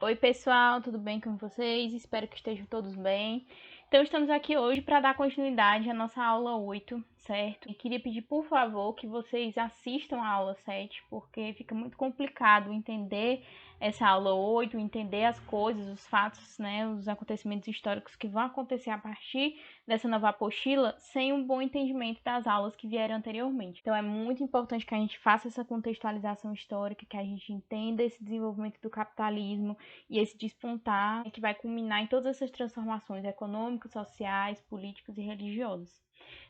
Oi pessoal, tudo bem com vocês? Espero que estejam todos bem. Então estamos aqui hoje para dar continuidade à nossa aula 8, certo? E queria pedir por favor que vocês assistam a aula 7, porque fica muito complicado entender essa aula 8, entender as coisas, os fatos, né, os acontecimentos históricos que vão acontecer a partir dessa nova apostila sem um bom entendimento das aulas que vieram anteriormente. Então é muito importante que a gente faça essa contextualização histórica, que a gente entenda esse desenvolvimento do capitalismo e esse despontar que vai culminar em todas essas transformações econômicas, sociais, políticas e religiosas.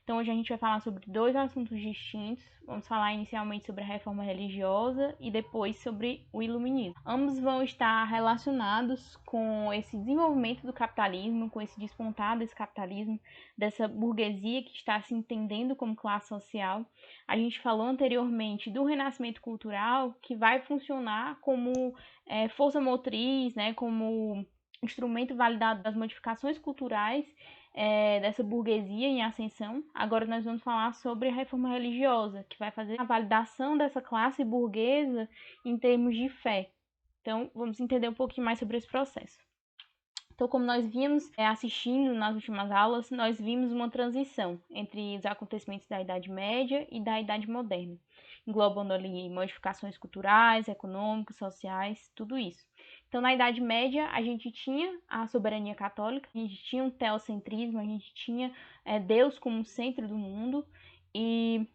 Então hoje a gente vai falar sobre dois assuntos distintos. Vamos falar inicialmente sobre a reforma religiosa e depois sobre o iluminismo. Ambos vão estar relacionados com esse desenvolvimento do capitalismo, com esse despontar desse capitalismo, dessa burguesia que está se entendendo como classe social. A gente falou anteriormente do renascimento cultural, que vai funcionar como força motriz, né, como instrumento validado das modificações culturais dessa burguesia em ascensão. Agora nós vamos falar sobre a reforma religiosa, que vai fazer a validação dessa classe burguesa em termos de fé. Então, vamos entender um pouquinho mais sobre esse processo. Então, como nós vimos assistindo nas últimas aulas, nós vimos uma transição entre os acontecimentos da Idade Média e da Idade Moderna, englobando ali modificações culturais, econômicas, sociais, tudo isso. Então, na Idade Média, a gente tinha a soberania católica, a gente tinha um teocentrismo, a gente tinha Deus como centro do mundo, e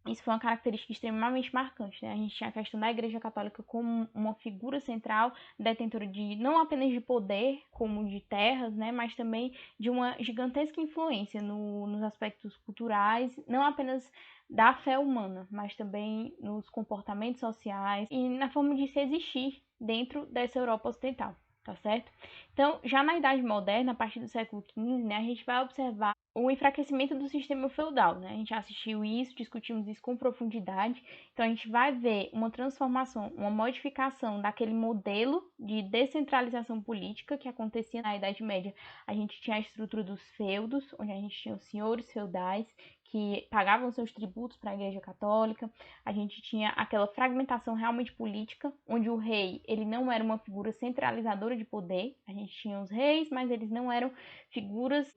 isso foi uma característica extremamente marcante, né? A gente tinha a questão da Igreja Católica como uma figura central, detentora de não apenas de poder, como de terras, né? Mas também de uma gigantesca influência nos aspectos culturais, não apenas da fé humana, mas também nos comportamentos sociais e na forma de se existir dentro dessa Europa ocidental, tá certo? Então, já na Idade Moderna, a partir do século XV, né, a gente vai observar o enfraquecimento do sistema feudal, né? A gente assistiu isso, discutimos isso com profundidade. Então a gente vai ver uma transformação, uma modificação daquele modelo de descentralização política que acontecia na Idade Média. A gente tinha a estrutura dos feudos, onde a gente tinha os senhores feudais que pagavam seus tributos para a Igreja Católica. A gente tinha aquela fragmentação realmente política, onde o rei, ele não era uma figura centralizadora de poder. A gente tinha os reis, mas eles não eram figuras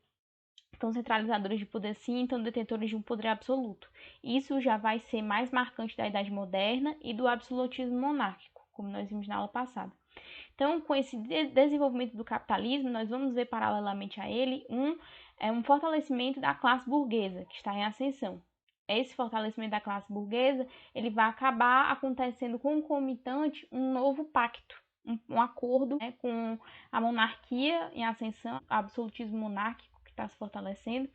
tão centralizadores de poder assim, tão detentores de um poder absoluto. Isso já vai ser mais marcante da Idade Moderna e do absolutismo monárquico, como nós vimos na aula passada. Então, com esse desenvolvimento do capitalismo, nós vamos ver paralelamente a ele um fortalecimento da classe burguesa, que está em ascensão. Esse fortalecimento da classe burguesa, ele vai acabar acontecendo concomitante um novo pacto, um acordo, né, com a monarquia em ascensão, o absolutismo monárquico, está se fortalecendo,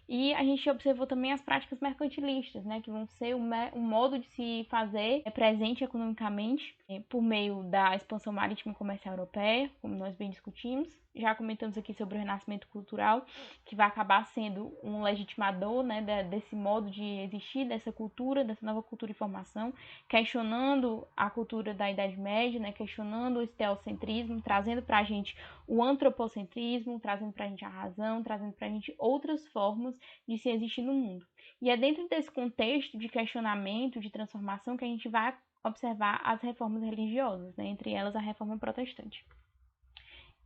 e a gente observou também as práticas mercantilistas, né, que vão ser um modo de se fazer presente economicamente por meio da expansão marítima e comercial europeia, como nós bem discutimos. Já comentamos aqui sobre o renascimento cultural, que vai acabar sendo um legitimador, né, desse modo de existir, dessa cultura, dessa nova cultura e formação, questionando a cultura da Idade Média, né, questionando o teocentrismo, trazendo para a gente o antropocentrismo, trazendo para a gente a razão, trazendo para a gente outras formas de se existir no mundo. E é dentro desse contexto de questionamento, de transformação, que a gente vai observar as reformas religiosas, né, entre elas a reforma protestante.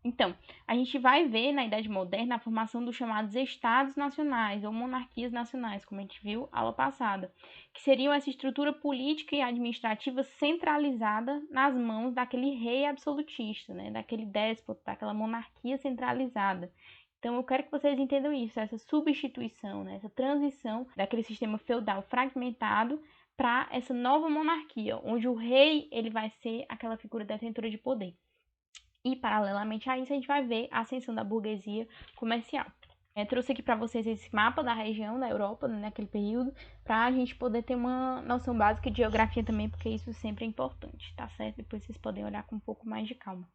Então, a gente vai ver na Idade Moderna a formação dos chamados Estados Nacionais ou monarquias nacionais, como a gente viu na aula passada, que seriam essa estrutura política e administrativa centralizada nas mãos daquele rei absolutista, né, daquele déspota, daquela monarquia centralizada. Então, eu quero que vocês entendam isso, essa substituição, né, essa transição daquele sistema feudal fragmentado para essa nova monarquia, onde o rei ele vai ser aquela figura detentora de poder. E, paralelamente a isso, a gente vai ver a ascensão da burguesia comercial. Trouxe aqui para vocês esse mapa da região da Europa, né, naquele período, para a gente poder ter uma noção básica de geografia também, porque isso sempre é importante, tá certo? Depois vocês podem olhar com um pouco mais de calma.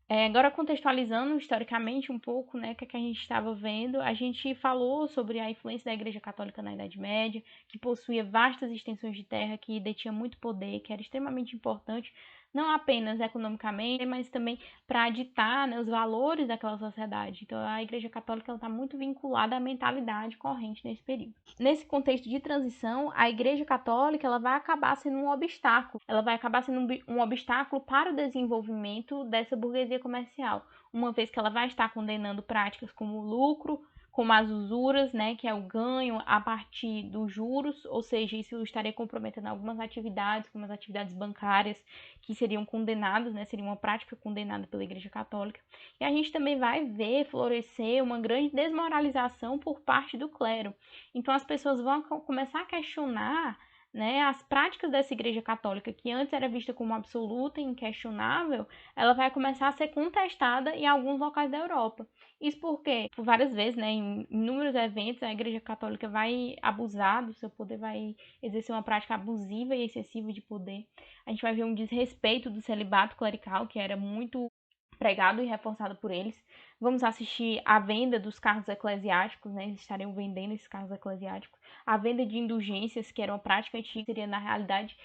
Agora, contextualizando historicamente um pouco, né, o que a gente estava vendo, a gente falou sobre a influência da Igreja Católica na Idade Média, que possuía vastas extensões de terra, que detinha muito poder, que era extremamente importante não apenas economicamente, mas também para ditar, né, os valores daquela sociedade. Então, a Igreja Católica está muito vinculada à mentalidade corrente nesse período. Nesse contexto de transição, a Igreja Católica ela vai acabar sendo um obstáculo. Ela vai acabar sendo um obstáculo para o desenvolvimento dessa burguesia comercial, uma vez que ela vai estar condenando práticas como o lucro, como as usuras, né, que é o ganho a partir dos juros, ou seja, isso estaria comprometendo algumas atividades, como as atividades bancárias, que seriam condenadas, né, seria uma prática condenada pela Igreja Católica. E a gente também vai ver florescer uma grande desmoralização por parte do clero. Então as pessoas vão começar a questionar, né, as práticas dessa Igreja Católica, que antes era vista como absoluta e inquestionável, ela vai começar a ser contestada em alguns locais da Europa. Isso porque, por várias vezes, né, em inúmeros eventos, a Igreja Católica vai abusar do seu poder, vai exercer uma prática abusiva e excessiva de poder. A gente vai ver um desrespeito do celibato clerical, que era muito pregado e reforçado por eles. Vamos assistir a venda dos cargos eclesiásticos, né? Eles estariam vendendo esses cargos eclesiásticos. A venda de indulgências, que era uma prática antiga, seria na realidade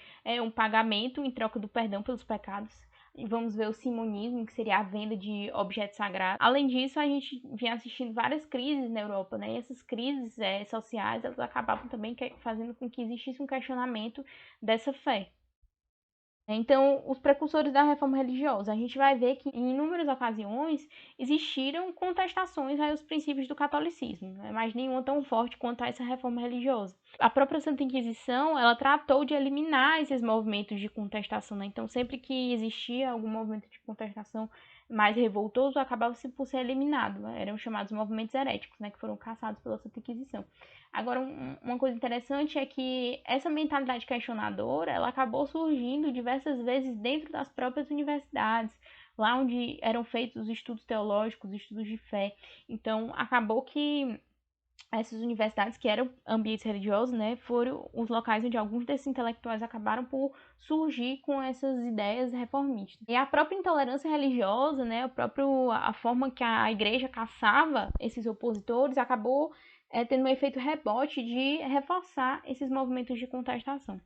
um pagamento em troca do perdão pelos pecados. E vamos ver o simonismo, que seria a venda de objetos sagrados. Além disso, a gente vinha assistindo várias crises na Europa, né? E essas crises sociais, elas acabavam também fazendo com que existisse um questionamento dessa fé. Então, os precursores da reforma religiosa, a gente vai ver que em inúmeras ocasiões existiram contestações aos princípios do catolicismo, né? Mas nenhuma tão forte quanto a essa reforma religiosa. A própria Santa Inquisição, ela tratou de eliminar esses movimentos de contestação, né? Então, sempre que existia algum movimento de contestação mais revoltoso, acabava-se por ser eliminado, né? Eram chamados movimentos heréticos, né? Que foram caçados pela Santa Inquisição. Agora, uma coisa interessante é que essa mentalidade questionadora, ela acabou surgindo diversas vezes dentro das próprias universidades, lá onde eram feitos os estudos teológicos, os estudos de fé. Então, acabou que essas universidades, que eram ambientes religiosos, né, foram os locais onde alguns desses intelectuais acabaram por surgir com essas ideias reformistas. E a própria intolerância religiosa, né, a forma que a igreja caçava esses opositores, acabou tendo um efeito rebote de reforçar esses movimentos de contestação.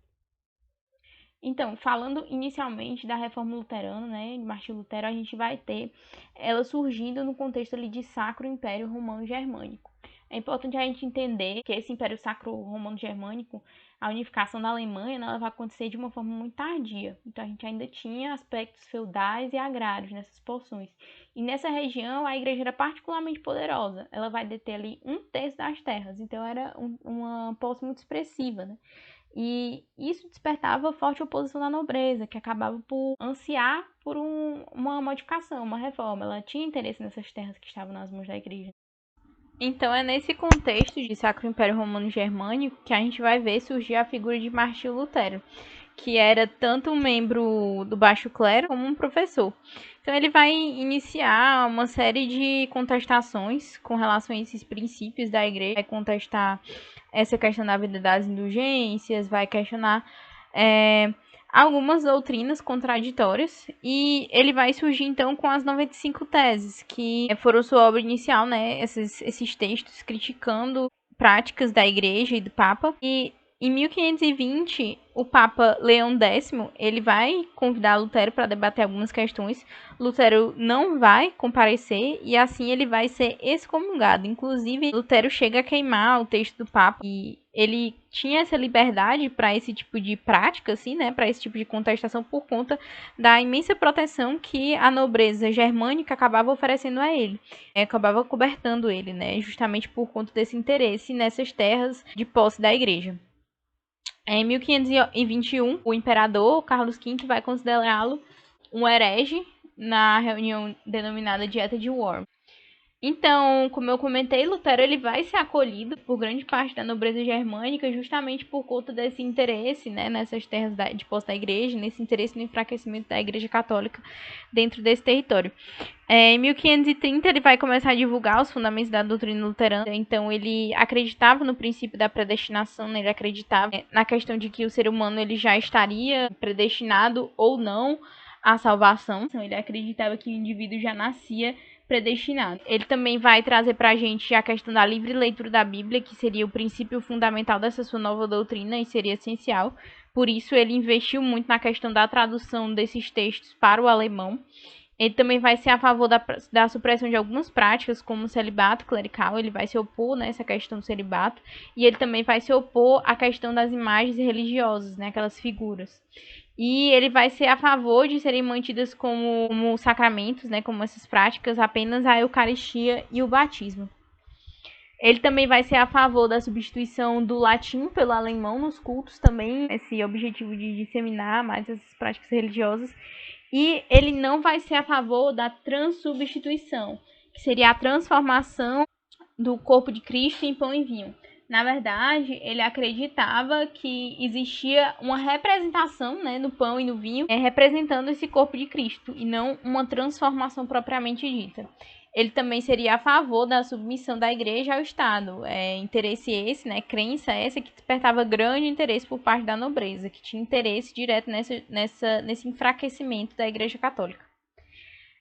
Então, falando inicialmente da reforma luterana, né, de Martinho Lutero, a gente vai ter ela surgindo no contexto ali de Sacro Império Romano Germânico. É importante a gente entender que esse Império Sacro Romano Germânico, a unificação da Alemanha, né, ela vai acontecer de uma forma muito tardia. Então, a gente ainda tinha aspectos feudais e agrários nessas porções. E nessa região, a igreja era particularmente poderosa. Ela vai deter ali 1/3 das terras. Então, era uma posse muito expressiva, né? E isso despertava forte oposição da nobreza, que acabava por ansiar por uma modificação, uma reforma. Ela tinha interesse nessas terras que estavam nas mãos da igreja. Então é nesse contexto de Sacro Império Romano Germânico que a gente vai ver surgir a figura de Martinho Lutero, que era tanto um membro do baixo clero como um professor. Então ele vai iniciar uma série de contestações com relação a esses princípios da igreja, vai contestar essa questão da vida das indulgências, vai questionar algumas doutrinas contraditórias, e ele vai surgir então com as 95 teses, que foram sua obra inicial, né, esses textos criticando práticas da igreja e do Papa. E em 1520, o Papa Leão X, ele vai convidar Lutero para debater algumas questões. Lutero não vai comparecer e assim ele vai ser excomungado. Inclusive, Lutero chega a queimar o texto do Papa, e ele tinha essa liberdade para esse tipo de prática, assim, né, para esse tipo de contestação, por conta da imensa proteção que a nobreza germânica acabava oferecendo a ele, acabava cobertando ele, né, justamente por conta desse interesse nessas terras de posse da igreja. Em 1521, o imperador Carlos V vai considerá-lo um herege na reunião denominada Dieta de Worms. Então, como eu comentei, Lutero ele vai ser acolhido por grande parte da nobreza germânica justamente por conta desse interesse, né, nessas terras de posse da igreja, nesse interesse no enfraquecimento da igreja católica dentro desse território. Em 1530, ele vai começar a divulgar os fundamentos da doutrina luterana. Então, ele acreditava no princípio da predestinação, né? Ele acreditava na questão de que o ser humano ele já estaria predestinado ou não à salvação. Então, ele acreditava que o indivíduo já nascia predestinado. Ele também vai trazer pra gente a questão da livre leitura da Bíblia, que seria o princípio fundamental dessa sua nova doutrina e seria essencial. Por isso ele investiu muito na questão da tradução desses textos para o alemão. Ele também vai ser a favor da supressão de algumas práticas, como o celibato clerical. Ele vai se opor nessa questão do celibato. E ele também vai se opor à questão das imagens religiosas, né, aquelas figuras. E ele vai ser a favor de serem mantidas como sacramentos, né, como essas práticas, apenas a Eucaristia e o batismo. Ele também vai ser a favor da substituição do latim pelo alemão nos cultos também, esse objetivo de disseminar mais essas práticas religiosas. E ele não vai ser a favor da transubstituição, que seria a transformação do corpo de Cristo em pão e vinho. Na verdade, ele acreditava que existia uma representação, né, no pão e no vinho, representando esse corpo de Cristo, e não uma transformação propriamente dita. Ele também seria a favor da submissão da igreja ao Estado. Interesse esse, né, crença essa que despertava grande interesse por parte da nobreza, que tinha interesse direto nesse enfraquecimento da igreja católica.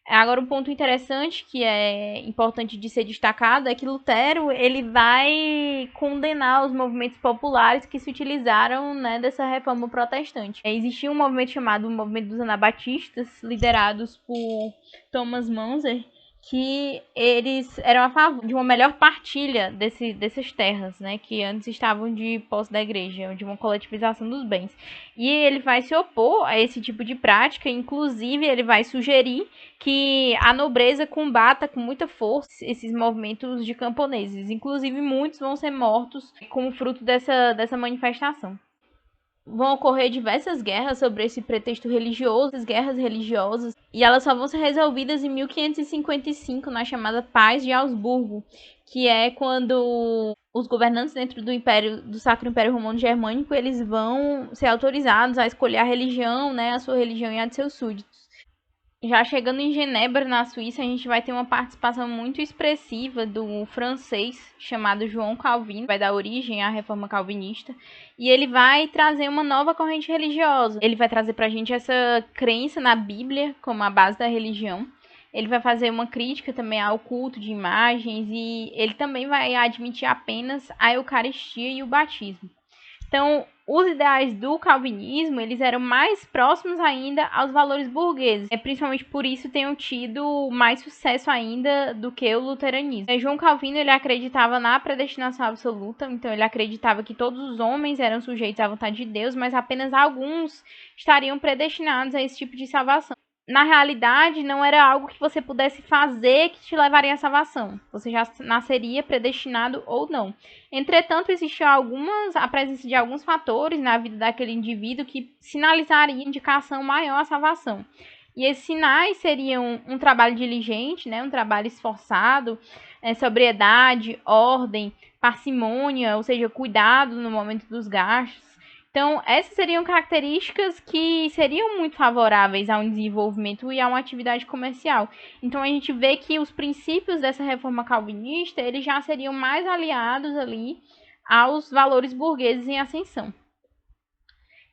Agora, um ponto interessante que é importante de ser destacado é que Lutero ele vai condenar os movimentos populares que se utilizaram, né, dessa reforma protestante. Existia um movimento chamado Movimento dos Anabatistas, liderados por Thomas Munzer, que eles eram a favor de uma melhor partilha dessas terras, né, que antes estavam de posse da igreja, de uma coletivização dos bens. E ele vai se opor a esse tipo de prática, inclusive ele vai sugerir que a nobreza combata com muita força esses movimentos de camponeses. Inclusive, muitos vão ser mortos como fruto dessa manifestação. Vão ocorrer diversas guerras sobre esse pretexto religioso, as guerras religiosas, e elas só vão ser resolvidas em 1555, na chamada Paz de Augsburgo, que é quando os governantes dentro do Sacro Império Romano Germânico, eles vão ser autorizados a escolher a religião, né, a sua religião e a de seus súditos. Já chegando em Genebra, na Suíça, a gente vai ter uma participação muito expressiva do francês chamado João Calvino, que vai dar origem à Reforma Calvinista, e ele vai trazer uma nova corrente religiosa. Ele vai trazer pra gente essa crença na Bíblia como a base da religião. Ele vai fazer uma crítica também ao culto de imagens e ele também vai admitir apenas a Eucaristia e o batismo. Então, os ideais do calvinismo, eles eram mais próximos ainda aos valores burgueses. Principalmente por isso tenham tido mais sucesso ainda do que o luteranismo. João Calvino, ele acreditava na predestinação absoluta, então ele acreditava que todos os homens eram sujeitos à vontade de Deus, mas apenas alguns estariam predestinados a esse tipo de salvação. Na realidade, não era algo que você pudesse fazer que te levaria à salvação. Você já nasceria predestinado ou não. Entretanto, existia a presença de alguns fatores na vida daquele indivíduo que sinalizariam indicação maior à salvação. E esses sinais seriam um trabalho diligente, né, um trabalho esforçado, sobriedade, ordem, parcimônia, ou seja, cuidado no momento dos gastos. Então, essas seriam características que seriam muito favoráveis ao desenvolvimento e a uma atividade comercial. Então, a gente vê que os princípios dessa reforma calvinista, eles já seriam mais aliados ali aos valores burgueses em ascensão.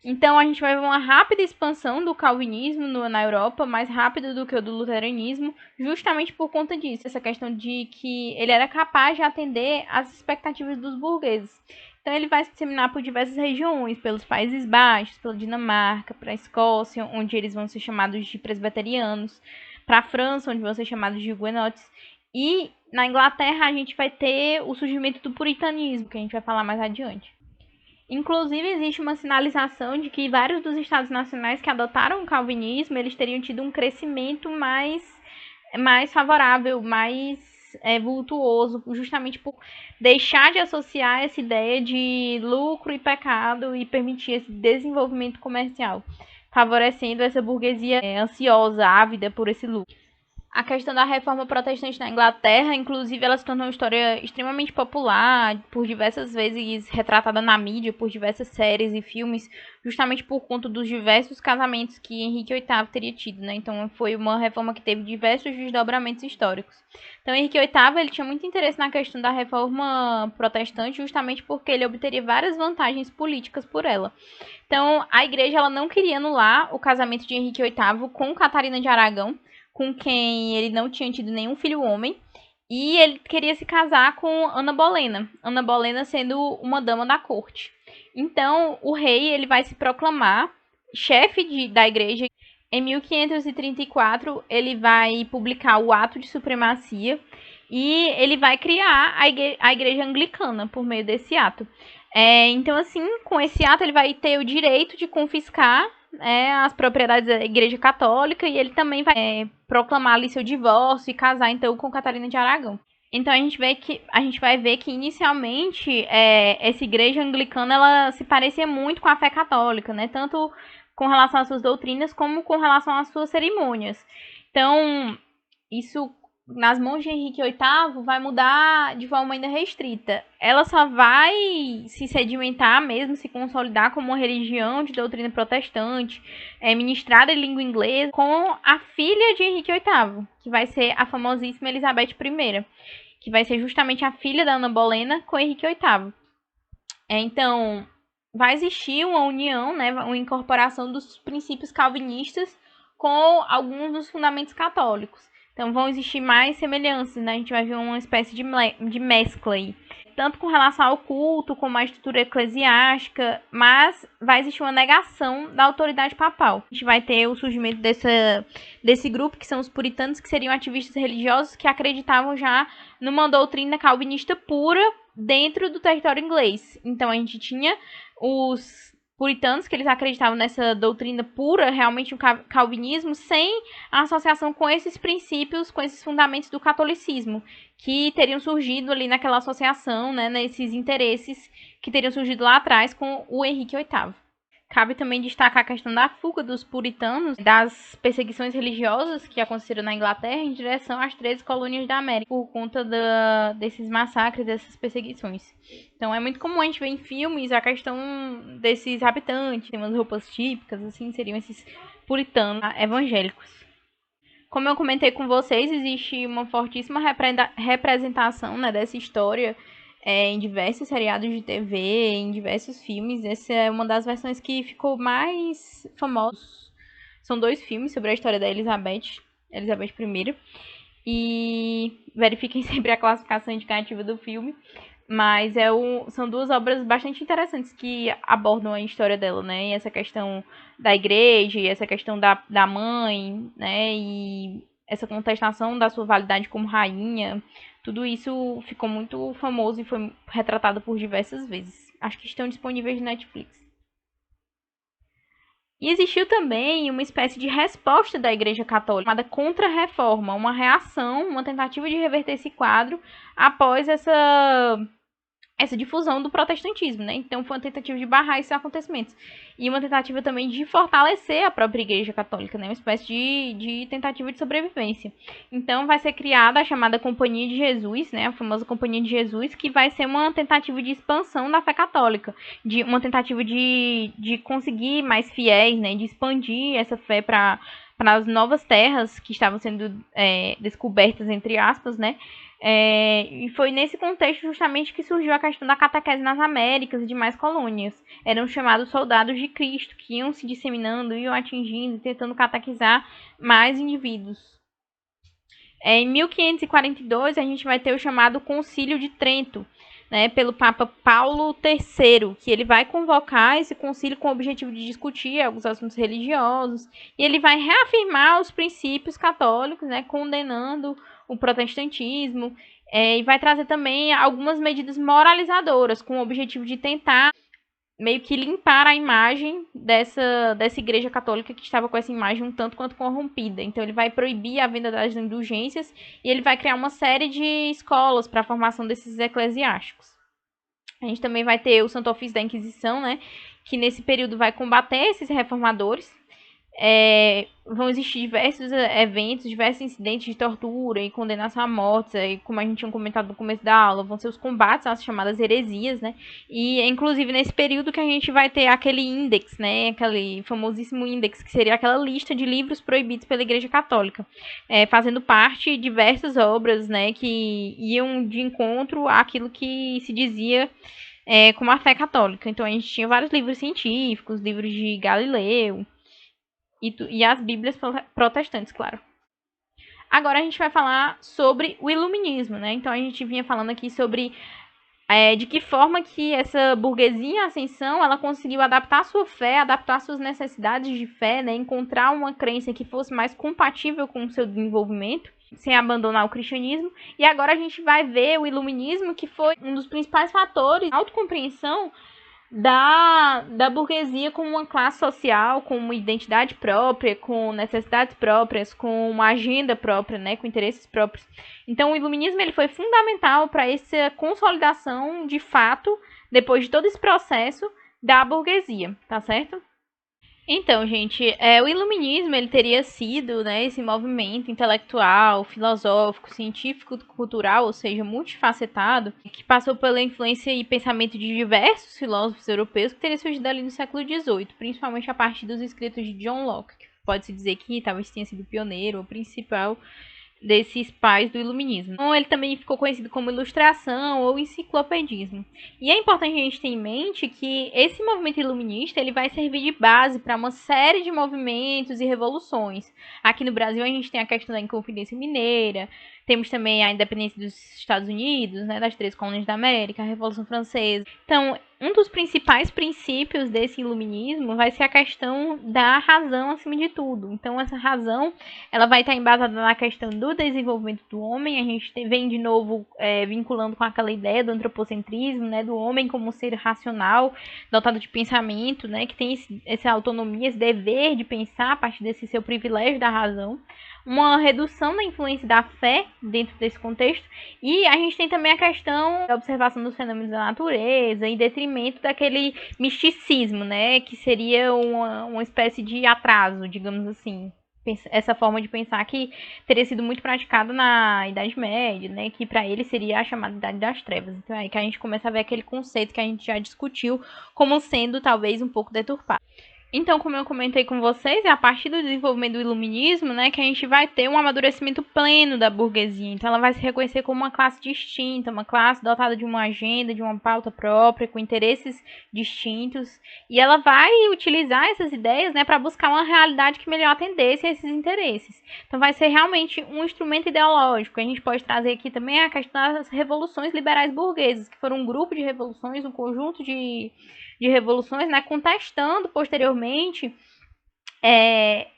Então, a gente vai ver uma rápida expansão do calvinismo na Europa, mais rápida do que o do luteranismo, justamente por conta disso, essa questão de que ele era capaz de atender às expectativas dos burgueses. Então, ele vai se disseminar por diversas regiões, pelos Países Baixos, pela Dinamarca, para a Escócia, onde eles vão ser chamados de presbiterianos, para a França, onde vão ser chamados de huguenotes, e na Inglaterra a gente vai ter o surgimento do puritanismo, que a gente vai falar mais adiante. Inclusive, existe uma sinalização de que vários dos estados nacionais que adotaram o calvinismo, eles teriam tido um crescimento mais favorável, mais vultuoso, justamente por deixar de associar essa ideia de lucro e pecado e permitir esse desenvolvimento comercial, favorecendo essa burguesia ansiosa, ávida por esse lucro. A questão da reforma protestante na Inglaterra, inclusive, ela se tornou uma história extremamente popular, por diversas vezes retratada na mídia, por diversas séries e filmes, justamente por conta dos diversos casamentos que Henrique VIII teria tido, né? Então, foi uma reforma que teve diversos desdobramentos históricos. Então, Henrique VIII, ele tinha muito interesse na questão da reforma protestante, justamente porque ele obteria várias vantagens políticas por ela. Então, a igreja ela não queria anular o casamento de Henrique VIII com Catarina de Aragão, com quem ele não tinha tido nenhum filho homem, e ele queria se casar com Ana Bolena. Ana Bolena sendo uma dama da corte. Então, o rei ele vai se proclamar chefe da igreja. Em 1534, ele vai publicar o Ato de Supremacia e ele vai criar a igreja anglicana por meio desse ato. Então, assim, com esse ato, ele vai ter o direito de confiscar as propriedades da Igreja Católica e ele também vai proclamar ali seu divórcio e casar, então, com Catarina de Aragão. Então, a gente vai ver que, inicialmente, essa igreja anglicana, ela se parecia muito com a fé católica, né? Tanto com relação às suas doutrinas, como com relação às suas cerimônias. Então, isso nas mãos de Henrique VIII vai mudar de forma ainda restrita. Ela só vai se sedimentar mesmo, se consolidar como uma religião de doutrina protestante, ministrada em língua inglesa, com a filha de Henrique VIII, que vai ser a famosíssima Elizabeth I, que vai ser justamente a filha da Ana Bolena com Henrique VIII. Então, vai existir uma união, né, uma incorporação dos princípios calvinistas com alguns dos fundamentos católicos. Então, vão existir mais semelhanças, né? A gente vai ver uma espécie de mescla aí. Tanto com relação ao culto, como à estrutura eclesiástica, mas vai existir uma negação da autoridade papal. A gente vai ter o surgimento desse grupo, que são os puritanos, que seriam ativistas religiosos que acreditavam já numa doutrina calvinista pura dentro do território inglês. Então, a gente tinha os puritanos, que eles acreditavam nessa doutrina pura, realmente o calvinismo, sem a associação com esses princípios, com esses fundamentos do catolicismo, que teriam surgido ali naquela associação, né, nesses interesses que teriam surgido lá atrás com o Henrique VIII. Cabe também destacar a questão da fuga dos puritanos das perseguições religiosas que aconteceram na Inglaterra em direção às 13 colônias da América por conta desses massacres, dessas perseguições. Então é muito comum a gente ver em filmes a questão desses habitantes, tem umas roupas típicas, assim, seriam esses puritanos evangélicos. Como eu comentei com vocês, existe uma fortíssima representação, né, dessa história em diversos seriados de TV, em diversos filmes. Essa é uma das versões que ficou mais famosa. São 2 filmes sobre a história da Elizabeth I. E verifiquem sempre a classificação indicativa do filme. Mas são 2 obras bastante interessantes que abordam a história dela, né? E essa questão da igreja, e essa questão da mãe, né? E essa contestação da sua validade como rainha. Tudo isso ficou muito famoso e foi retratado por diversas vezes. Acho que estão disponíveis no Netflix. E existiu também uma espécie de resposta da Igreja Católica, chamada Contra-Reforma, uma reação, uma tentativa de reverter esse quadro após essa difusão do protestantismo, né? Então foi uma tentativa de barrar esses acontecimentos. E uma tentativa também de fortalecer a própria Igreja Católica, né? Uma espécie de tentativa de sobrevivência. Então vai ser criada a chamada Companhia de Jesus, né? A famosa Companhia de Jesus, que vai ser uma tentativa de expansão da fé católica, uma tentativa de conseguir mais fiéis, né? De expandir essa fé para as novas terras que estavam sendo descobertas, entre aspas, né? E foi nesse contexto justamente que surgiu a questão da catequese nas Américas e demais colônias. Eram chamados soldados de Cristo, que iam se disseminando, iam atingindo, tentando catequizar mais indivíduos. Em 1542, a gente vai ter o chamado Concílio de Trento, né, pelo Papa Paulo III, que ele vai convocar esse concílio com o objetivo de discutir alguns assuntos religiosos, e ele vai reafirmar os princípios católicos, né, condenando o protestantismo, e vai trazer também algumas medidas moralizadoras, com o objetivo de tentar meio que limpar a imagem dessa igreja católica que estava com essa imagem um tanto quanto corrompida. Então ele vai proibir a venda das indulgências e ele vai criar uma série de escolas para a formação desses eclesiásticos. A gente também vai ter o Santo Ofício da Inquisição, né, que nesse período vai combater esses reformadores. Vão existir diversos eventos, diversos incidentes de tortura e condenação à morte, e como a gente tinha comentado no começo da aula, vão ser os combates às chamadas heresias, né? E é inclusive nesse período que a gente vai ter aquele índex, né? Aquele famosíssimo índex, que seria aquela lista de livros proibidos pela Igreja Católica, fazendo parte de diversas obras, né? Que iam de encontro àquilo que se dizia como a fé católica. Então a gente tinha vários livros científicos, livros de Galileu, e as Bíblias protestantes, claro. Agora a gente vai falar sobre o iluminismo, né? Então a gente vinha falando aqui sobre de que forma que essa burguesia em ascensão, ela conseguiu adaptar a sua fé, adaptar suas necessidades de fé, né? Encontrar uma crença que fosse mais compatível com o seu desenvolvimento, sem abandonar o cristianismo. E agora a gente vai ver o iluminismo, que foi um dos principais fatores de autocompreensão da burguesia como uma classe social, com uma identidade própria, com necessidades próprias, com uma agenda própria, né, com interesses próprios. Então, o iluminismo ele foi fundamental para essa consolidação de fato, depois de todo esse processo, da burguesia, tá certo? Então, gente, o iluminismo ele teria sido, né, esse movimento intelectual, filosófico, científico, cultural, ou seja, multifacetado, que passou pela influência e pensamento de diversos filósofos europeus que teria surgido ali no século XVIII, principalmente a partir dos escritos de John Locke, que pode-se dizer que talvez tenha sido o pioneiro, o principal desses pais do iluminismo. Então, ele também ficou conhecido como ilustração ou enciclopedismo. E é importante a gente ter em mente que esse movimento iluminista ele vai servir de base para uma série de movimentos e revoluções. Aqui no Brasil a gente tem a questão da Inconfidência Mineira, temos também a independência dos Estados Unidos, né, das 3 colônias da América, a Revolução Francesa. Então, um dos principais princípios desse iluminismo vai ser a questão da razão acima de tudo. Então, essa razão ela vai estar embasada na questão do desenvolvimento do homem. A gente vem de novo vinculando com aquela ideia do antropocentrismo, né, do homem como um ser racional, dotado de pensamento, né, que tem essa autonomia, esse dever de pensar a partir desse seu privilégio da razão. Uma redução da influência da fé dentro desse contexto. E a gente tem também a questão da observação dos fenômenos da natureza em detrimento daquele misticismo, né, que seria uma espécie de atraso, digamos assim. Essa forma de pensar que teria sido muito praticada na Idade Média, né, que para ele seria a chamada Idade das Trevas. Então é aí que a gente começa a ver aquele conceito que a gente já discutiu como sendo talvez um pouco deturpado. Então, como eu comentei com vocês, é a partir do desenvolvimento do iluminismo, né, que a gente vai ter um amadurecimento pleno da burguesia. Então, ela vai se reconhecer como uma classe distinta, uma classe dotada de uma agenda, de uma pauta própria, com interesses distintos. E ela vai utilizar essas ideias, né, para buscar uma realidade que melhor atendesse a esses interesses. Então, vai ser realmente um instrumento ideológico. A gente pode trazer aqui também a questão das revoluções liberais burguesas, que foram um grupo de revoluções, um conjunto de revoluções, né, contestando posteriormente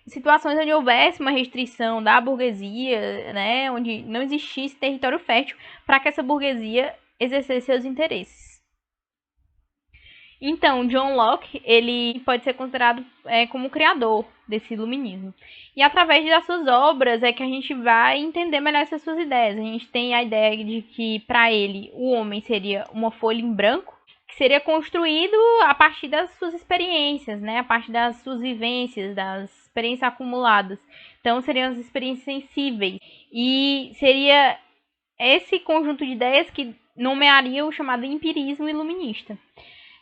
situações onde houvesse uma restrição da burguesia, né, onde não existisse território fértil para que essa burguesia exercesse seus interesses. Então, John Locke ele pode ser considerado como o criador desse iluminismo. E através das suas obras é que a gente vai entender melhor essas suas ideias. A gente tem a ideia de que, para ele, o homem seria uma folha em branco, que seria construído a partir das suas experiências, né? A partir das suas vivências, das experiências acumuladas. Então, seriam as experiências sensíveis. E seria esse conjunto de ideias que nomearia o chamado empirismo iluminista.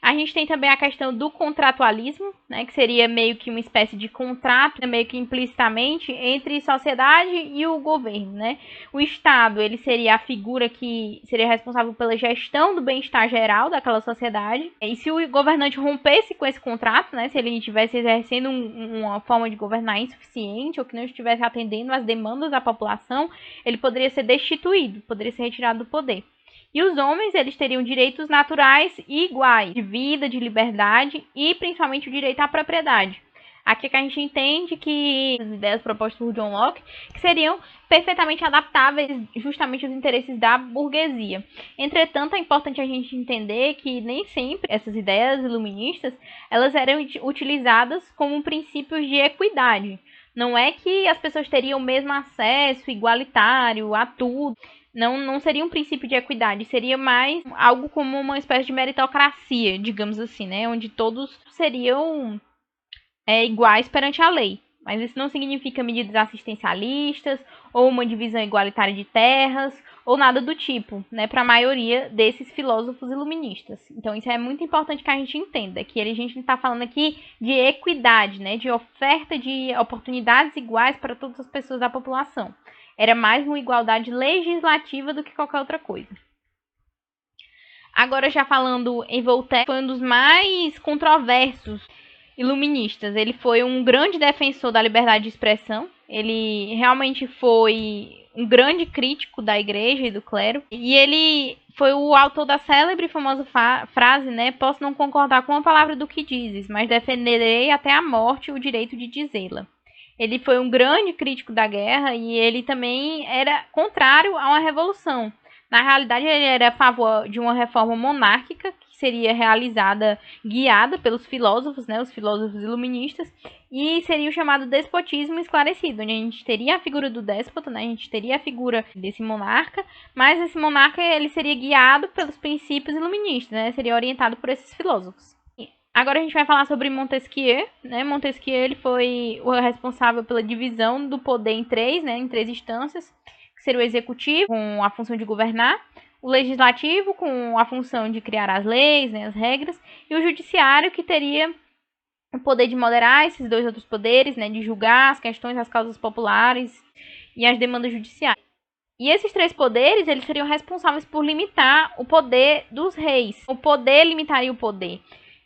A gente tem também a questão do contratualismo, né, que seria meio que uma espécie de contrato, meio que implicitamente, entre sociedade e o governo, né? O Estado, ele seria a figura que seria responsável pela gestão do bem-estar geral daquela sociedade. E se o governante rompesse com esse contrato, né, se ele estivesse exercendo uma forma de governar insuficiente ou que não estivesse atendendo às demandas da população, ele poderia ser destituído, poderia ser retirado do poder. E os homens, eles teriam direitos naturais e iguais, de vida, de liberdade e principalmente o direito à propriedade. Aqui é que a gente entende que as ideias propostas por John Locke que seriam perfeitamente adaptáveis justamente aos interesses da burguesia. Entretanto, é importante a gente entender que nem sempre essas ideias iluministas elas eram utilizadas como princípios de equidade. Não é que as pessoas teriam o mesmo acesso igualitário a tudo. Não seria um princípio de equidade, seria mais algo como uma espécie de meritocracia, digamos assim, né? Onde todos seriam iguais perante a lei. Mas isso não significa medidas assistencialistas, ou uma divisão igualitária de terras, ou nada do tipo, né? Para a maioria desses filósofos iluministas. Então isso é muito importante que a gente entenda, que a gente está falando aqui de equidade, né? De oferta de oportunidades iguais para todas as pessoas da população. Era mais uma igualdade legislativa do que qualquer outra coisa. Agora, já falando em Voltaire, foi um dos mais controversos iluministas. Ele foi um grande defensor da liberdade de expressão. Ele realmente foi um grande crítico da igreja e do clero. E ele foi o autor da célebre e famosa frase, né? Posso não concordar com uma palavra do que dizes, mas defenderei até a morte o direito de dizê-la. Ele foi um grande crítico da guerra e ele também era contrário a uma revolução. Na realidade, ele era a favor de uma reforma monárquica, que seria realizada, guiada pelos filósofos, né, os filósofos iluministas, e seria o chamado despotismo esclarecido, onde a gente teria a figura do déspota, né, a gente teria a figura desse monarca, mas esse monarca ele seria guiado pelos princípios iluministas, né, seria orientado por esses filósofos. Agora a gente vai falar sobre Montesquieu, né? Montesquieu ele foi o responsável pela divisão do poder em três, né, em três instâncias, que seria o executivo, com a função de governar, o legislativo, com a função de criar as leis, né, as regras, e o judiciário, que teria o poder de moderar esses dois outros poderes, né, de julgar as questões, as causas populares e as demandas judiciais. E esses três poderes, eles seriam responsáveis por limitar o poder dos reis. O poder limitaria o poder.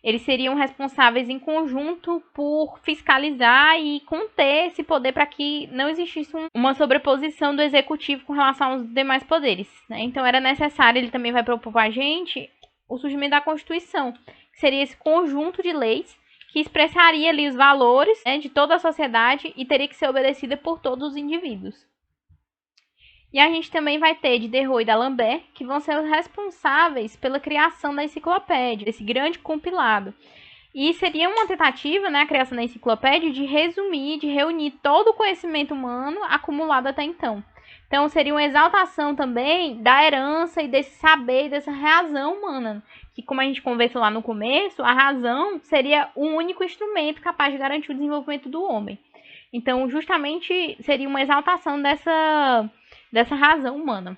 Eles seriam responsáveis em conjunto por fiscalizar e conter esse poder para que não existisse uma sobreposição do executivo com relação aos demais poderes, né? Então era necessário, ele também vai propor para a gente o surgimento da Constituição, que seria esse conjunto de leis que expressaria ali os valores, né, de toda a sociedade e teria que ser obedecida por todos os indivíduos. E a gente também vai ter Diderot e D'Alembert, que vão ser os responsáveis pela criação da enciclopédia, desse grande compilado. E seria uma tentativa, né, a criação da enciclopédia, de resumir, de reunir todo o conhecimento humano acumulado até então. Então, seria uma exaltação também da herança e desse saber, dessa razão humana. Que, como a gente conversou lá no começo, a razão seria o único instrumento capaz de garantir o desenvolvimento do homem. Então, justamente, seria uma exaltação dessa razão humana.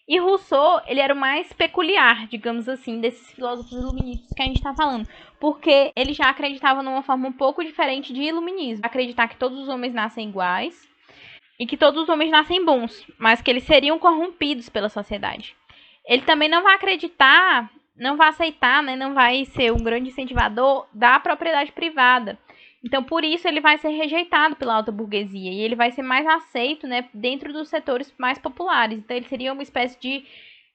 E Rousseau, ele era o mais peculiar, digamos assim, desses filósofos iluministas que a gente está falando, porque ele já acreditava numa forma um pouco diferente de iluminismo, acreditar que todos os homens nascem iguais e que todos os homens nascem bons, mas que eles seriam corrompidos pela sociedade. Ele também não vai acreditar, não vai aceitar, né, não vai ser um grande incentivador da propriedade privada. Então, por isso, ele vai ser rejeitado pela alta burguesia e ele vai ser mais aceito, né, dentro dos setores mais populares. Então, ele seria uma espécie de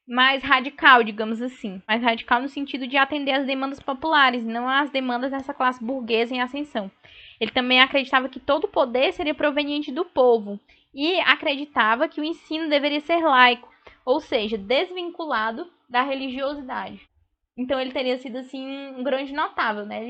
mais radical, digamos assim. Mais radical no sentido de atender às demandas populares, não às demandas dessa classe burguesa em ascensão. Ele também acreditava que todo o poder seria proveniente do povo e acreditava que o ensino deveria ser laico, ou seja, desvinculado da religiosidade. Então ele teria sido assim um grande notável, né?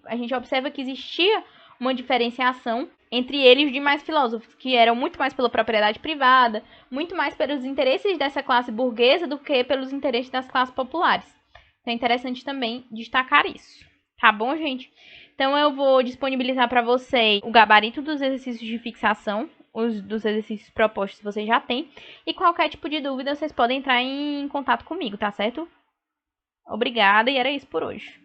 A gente observa que existia uma diferenciação entre ele e os demais filósofos, que eram muito mais pela propriedade privada, muito mais pelos interesses dessa classe burguesa do que pelos interesses das classes populares. Então é interessante também destacar isso. Tá bom, gente? Então eu vou disponibilizar para vocês o gabarito dos exercícios de fixação, os dos exercícios propostos vocês já têm, e qualquer tipo de dúvida vocês podem entrar em contato comigo, tá certo? Obrigada e era isso por hoje.